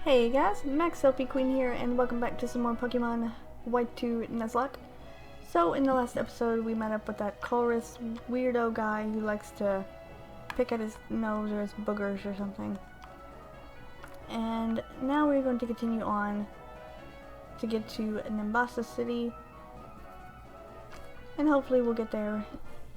Hey guys, MaxLPQueen here, and welcome back to some more Pokemon White 2 Nuzlocke. So, in the last episode, we met up with that chorus weirdo guy who likes to pick at his nose or his boogers or something. And now we're going to continue on to get to Nimbasa City. And hopefully we'll get there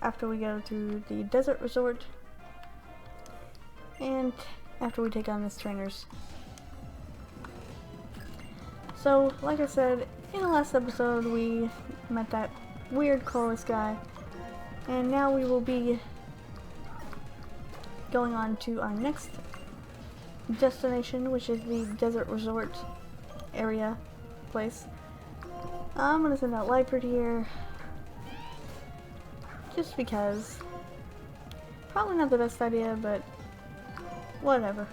after we go to the Desert Resort. And after we take on this trainers. So, like I said, in the last episode we met that weird chorus guy, and now we will be going on to our next destination, which is the Desert Resort area place. I'm gonna send out Liepard here, just because. Probably not the best idea, but whatever.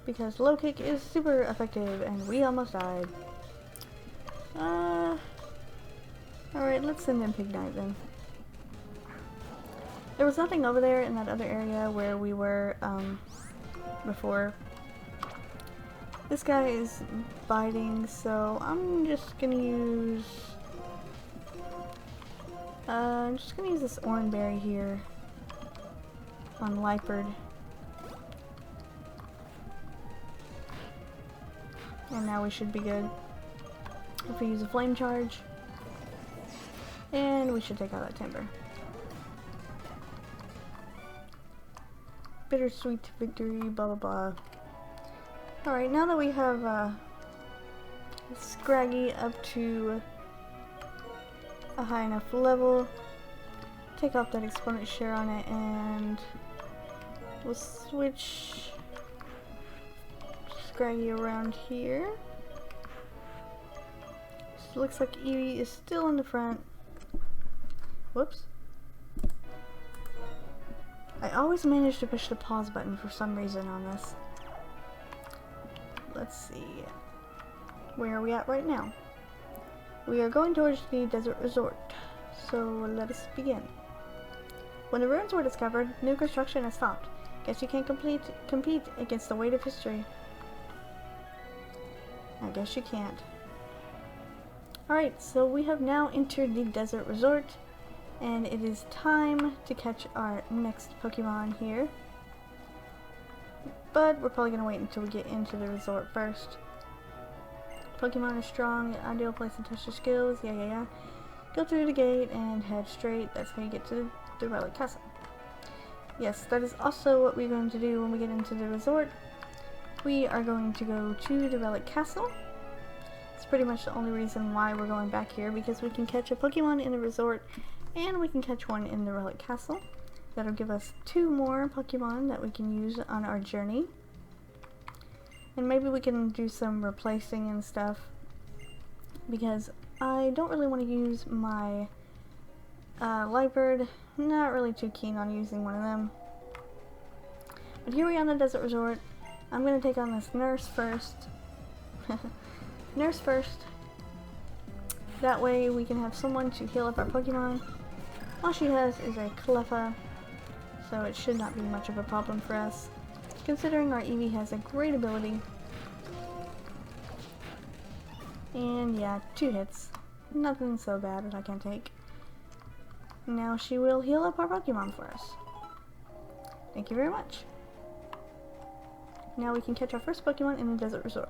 Because low kick is super effective and we almost died. Alright, let's send in Pignite then. There was nothing over there in that other area where we were before. This guy is biting, so I'm just gonna use this Oranberry here on Liepard. And now we should be good. If we use a flame charge. And we should take out that timber. Bittersweet victory, blah blah blah. Alright, now that we have Scraggy up to a high enough level, take off that exponent share on it and we'll switch Scraggy around here. So looks like Eevee is still in the front. Whoops. I always manage to push the pause button for some reason on this. Let's see. Where are we at right now? We are going towards the Desert Resort. So let us begin. When the ruins were discovered, new construction has stopped. Guess you can't compete against the weight of history. I guess you can't. Alright, so we have now entered the Desert Resort, and it is time to catch our next Pokemon here. But we're probably going to wait until we get into the resort first. Pokemon are strong, ideal place to test your skills, yeah. Go through the gate and head straight, that's how you get to the Relic Castle. Yes, that is also what we're going to do when we get into the resort. We are going to go to the Relic Castle. It's pretty much the only reason why we're going back here, because we can catch a Pokemon in the resort and we can catch one in the Relic Castle. That'll give us 2 more Pokemon that we can use on our journey. And maybe we can do some replacing and stuff, because I don't really want to use my Liepard. Not really too keen on using one of them. But here we are on the Desert Resort. I'm going to take on this nurse first. Nurse first. That way we can have someone to heal up our Pokemon. All she has is a Cleffa, so it should not be much of a problem for us, considering our Eevee has a great ability. And yeah, 2 hits. Nothing so bad that I can take. Now she will heal up our Pokemon for us. Thank you very much. Now we can catch our first Pokemon in the Desert Resort.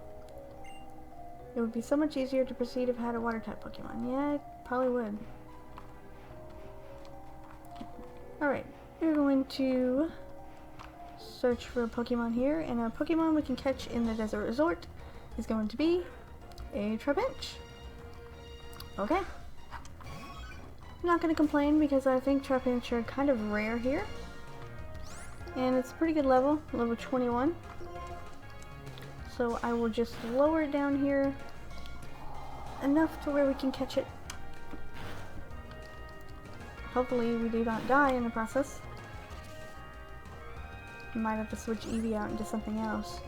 It would be so much easier to proceed if I had a water-type Pokemon. Yeah, it probably would. Alright, we're going to search for a Pokemon here, and a Pokemon we can catch in the Desert Resort is going to be a Trapinch. Okay. I'm not going to complain because I think Trapinch are kind of rare here. And it's a pretty good level, level 21. So I will just lower it down here enough to where we can catch it. Hopefully we do not die in the process. Might have to switch Eevee out into something else.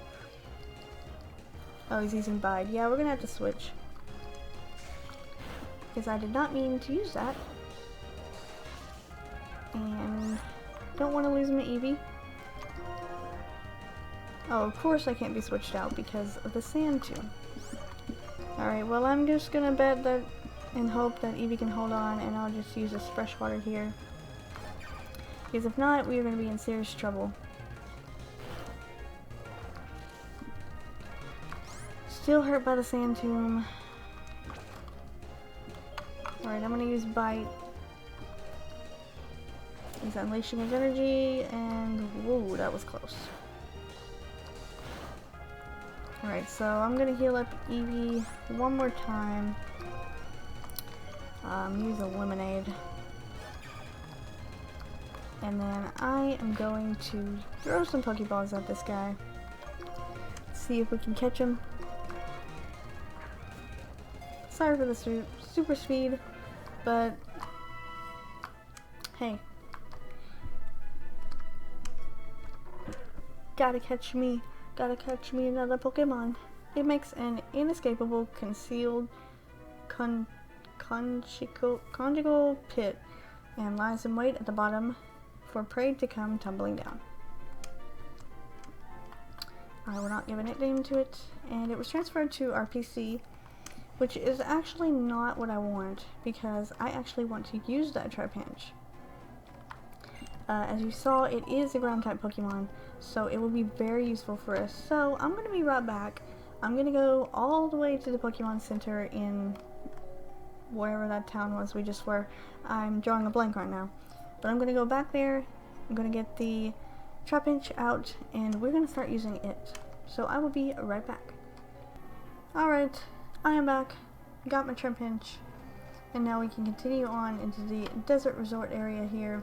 Oh, he's using Bide. Yeah, we're gonna have to switch. Because I did not mean to use that. And don't want to lose my Eevee. Oh, of course I can't be switched out because of the sand tomb. Alright, well I'm just gonna bet that and hope that Eevee can hold on, and I'll just use this fresh water here. Because if not, we are gonna be in serious trouble. Still hurt by the sand tomb. Alright, I'm gonna use Bite. He's unleashing his energy, and whoa, that was close. Alright, so I'm gonna heal up Eevee one more time. Use a lemonade. And then I am going to throw some Pokeballs at this guy. See if we can catch him. Sorry for the super speed, but hey. Gotta catch me another Pokemon. It makes an inescapable concealed conjugal pit and lies in wait at the bottom for prey to come tumbling down. I will not give a nickname to it, and it was transferred to our PC, which is actually not what I want, because I actually want to use that Trapinch. As you saw, it is a ground type Pokemon, so it will be very useful for us. So I'm going to be right back. I'm going to go all the way to the Pokemon Center in wherever that town was we just were. I'm drawing a blank right now. But I'm going to go back there, I'm going to get the Trapinch out, and we're going to start using it. So I will be right back. Alright, I am back. Got my Trapinch. And now we can continue on into the desert resort area here.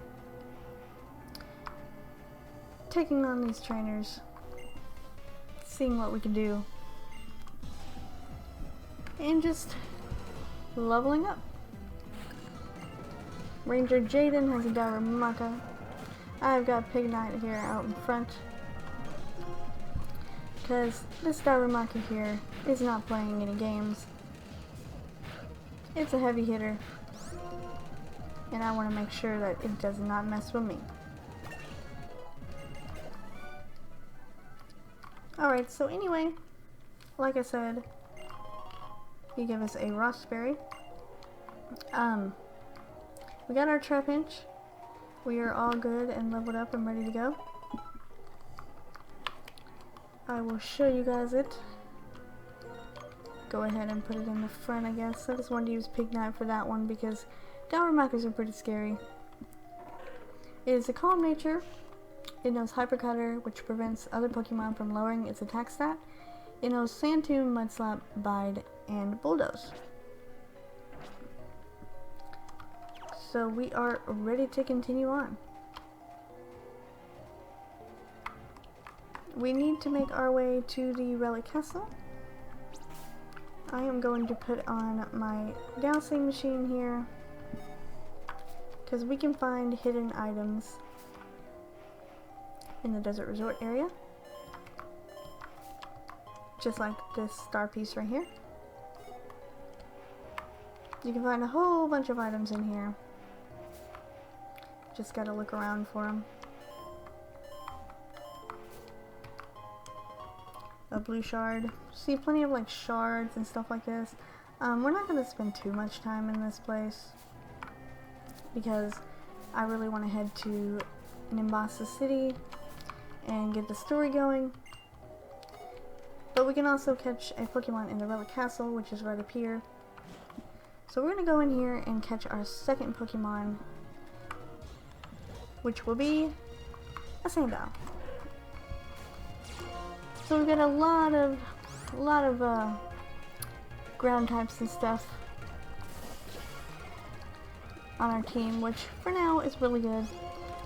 Taking on these trainers. Seeing what we can do. And just leveling up. Ranger Jaden has a Darumaka. I've got Pignite here out in front. Because this Darumaka here is not playing any games. It's a heavy hitter. And I want to make sure that it does not mess with me. Alright, so anyway, like I said, he gave us a Rossberry. We got our Trapinch. We are all good and leveled up and ready to go. I will show you guys it. Go ahead and put it in the front, I guess. I just wanted to use Pignite for that one because Darumaka's are pretty scary. It is a calm nature. It knows Hyper Cutter, which prevents other Pokemon from lowering its attack stat. It knows Sand Tomb, Mud Slap, Bide, and Bulldoze. So we are ready to continue on. We need to make our way to the Relic Castle. I am going to put on my dowsing machine here because we can find hidden items in the desert resort area, just like this star piece right here. You can find a whole bunch of items in here. Just gotta look around for them. A blue shard. See, plenty of like shards and stuff like this. We're not gonna spend too much time in this place because I really want to head to Nimbasa City and get the story going. But we can also catch a Pokemon in the Relic Castle, which is right up here. So we're gonna go in here and catch our second Pokemon, which will be a Sandile. So we've got a lot of ground types and stuff on our team, which for now is really good.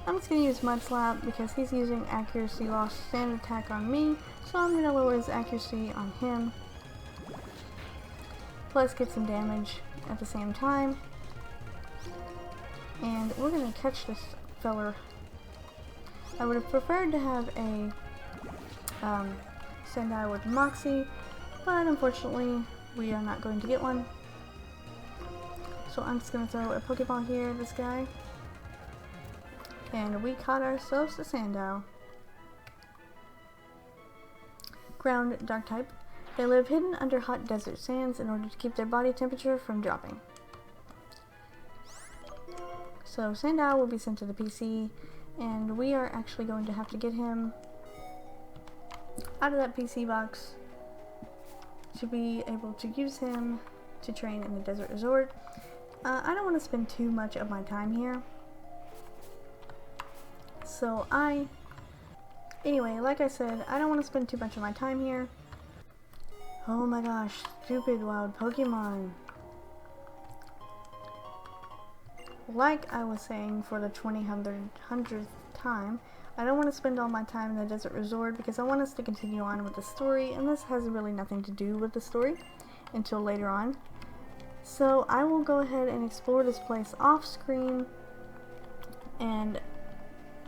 I'm just going to use Mud Slap because he's using accuracy loss sand attack on me, so I'm going to lower his accuracy on him. Plus get some damage at the same time. And we're going to catch this feller. I would have preferred to have a Sandile with Moxie, but unfortunately we are not going to get one. So I'm just going to throw a Pokeball here at this guy. And we caught ourselves a Sandile. ground dark type. They live hidden under hot desert sands in order to keep their body temperature from dropping. So Sandow will be sent to the PC, and we are actually going to have to get him out of that PC box to be able to use him to train in the desert resort. I don't want to spend too much of my time here. So anyway, like I said, I don't want to spend too much of my time here. Oh my gosh, stupid wild Pokemon. Like I was saying for the 200th time, I don't want to spend all my time in the desert resort because I want us to continue on with the story, and this has really nothing to do with the story until later on. So I will go ahead and explore this place off screen, and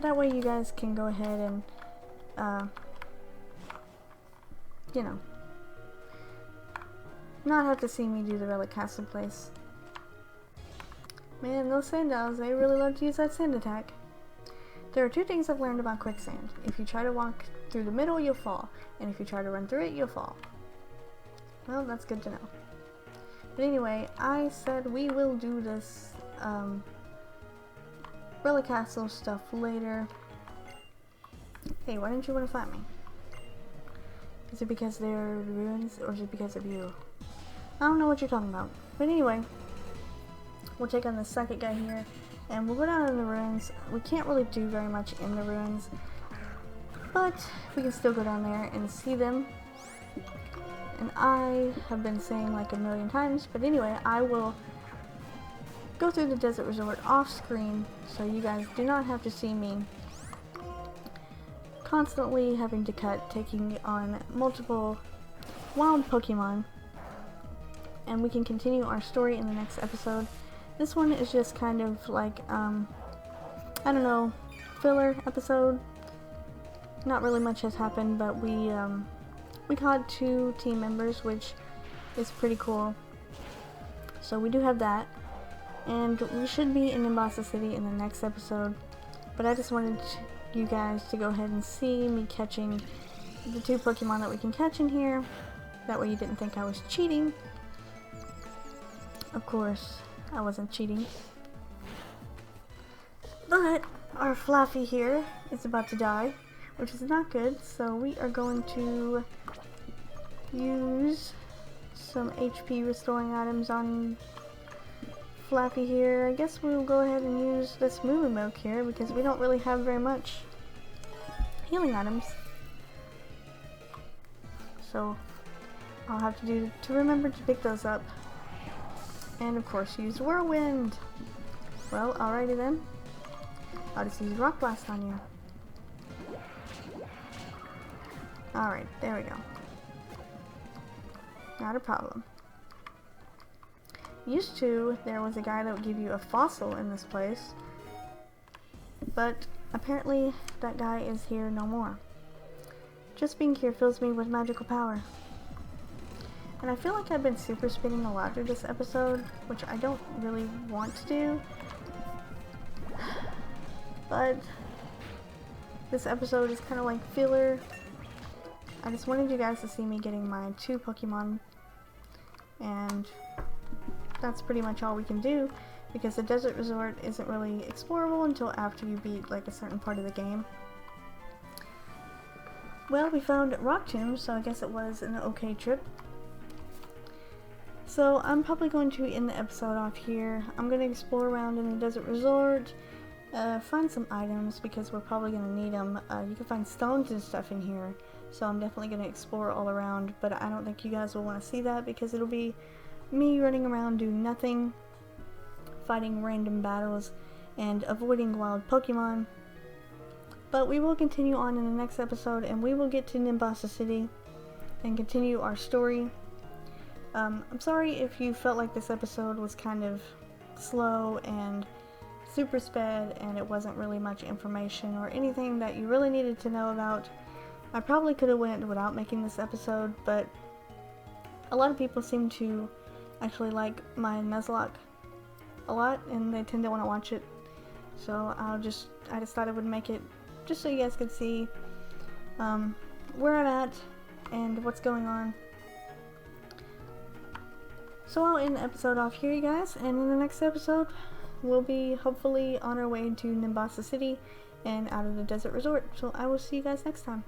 that way you guys can go ahead and you know, not have to see me do the Relic Castle place. Man, those Sandows, they really love to use that sand attack. There are two things I've learned about quicksand. If you try to walk through the middle, you'll fall. And if you try to run through it, you'll fall. Well, that's good to know. But anyway, I said we will do this Relic Castle stuff later. Hey, why didn't you want to fight me? Is it because they're ruins, or is it because of you? I don't know what you're talking about. But anyway, we'll take on the second guy here, and we'll go down in the ruins. We can't really do very much in the ruins, but we can still go down there and see them. And I have been saying like a million times, but anyway, I will go through the desert resort off screen, so you guys do not have to see me constantly having to cut, taking on multiple wild Pokemon. And we can continue our story in the next episode. This one is just kind of like, I don't know, filler episode. Not really much has happened, but we caught 2 team members, which is pretty cool. So we do have that. And we should be in Nimbasa City in the next episode. But I just wanted you guys to go ahead and see me catching the 2 Pokemon that we can catch in here. That way you didn't think I was cheating. Of course, I wasn't cheating. But our Fluffy here is about to die, which is not good, so we are going to use some HP restoring items on Fluffy here. I guess we'll go ahead and use this movie milk here because we don't really have very much healing items. So I'll have to remember to pick those up. And of course use Whirlwind. Well, alrighty then. I'll just use Rock Blast on you. Alright, there we go. Not a problem. Used to, there was a guy that would give you a fossil in this place. But apparently that guy is here no more. Just being here fills me with magical power. And I feel like I've been super spinning a lot through this episode, which I don't really want to do. But this episode is kind of like filler. I just wanted you guys to see me getting my 2 Pokemon. And that's pretty much all we can do, because the desert resort isn't really explorable until after you beat like a certain part of the game. Well, we found Rock Tomb, so I guess it was an okay trip. So I'm probably going to end the episode off here. I'm going to explore around in the desert resort, find some items because we're probably going to need them. You can find stones and stuff in here, so I'm definitely going to explore all around, but I don't think you guys will want to see that because it'll be me running around doing nothing, fighting random battles, and avoiding wild Pokemon. But we will continue on in the next episode, and we will get to Nimbasa City and continue our story. I'm sorry if you felt like this episode was kind of slow and super sped and it wasn't really much information or anything that you really needed to know about. I probably could have went without making this episode, but a lot of people seem to actually like my Nuzlocke a lot and they tend to want to watch it. So I just thought I would make it just so you guys could see where I'm at and what's going on. So I'll end the episode off here, you guys, and in the next episode we'll be hopefully on our way to Nimbasa City and out of the desert resort. So I will see you guys next time.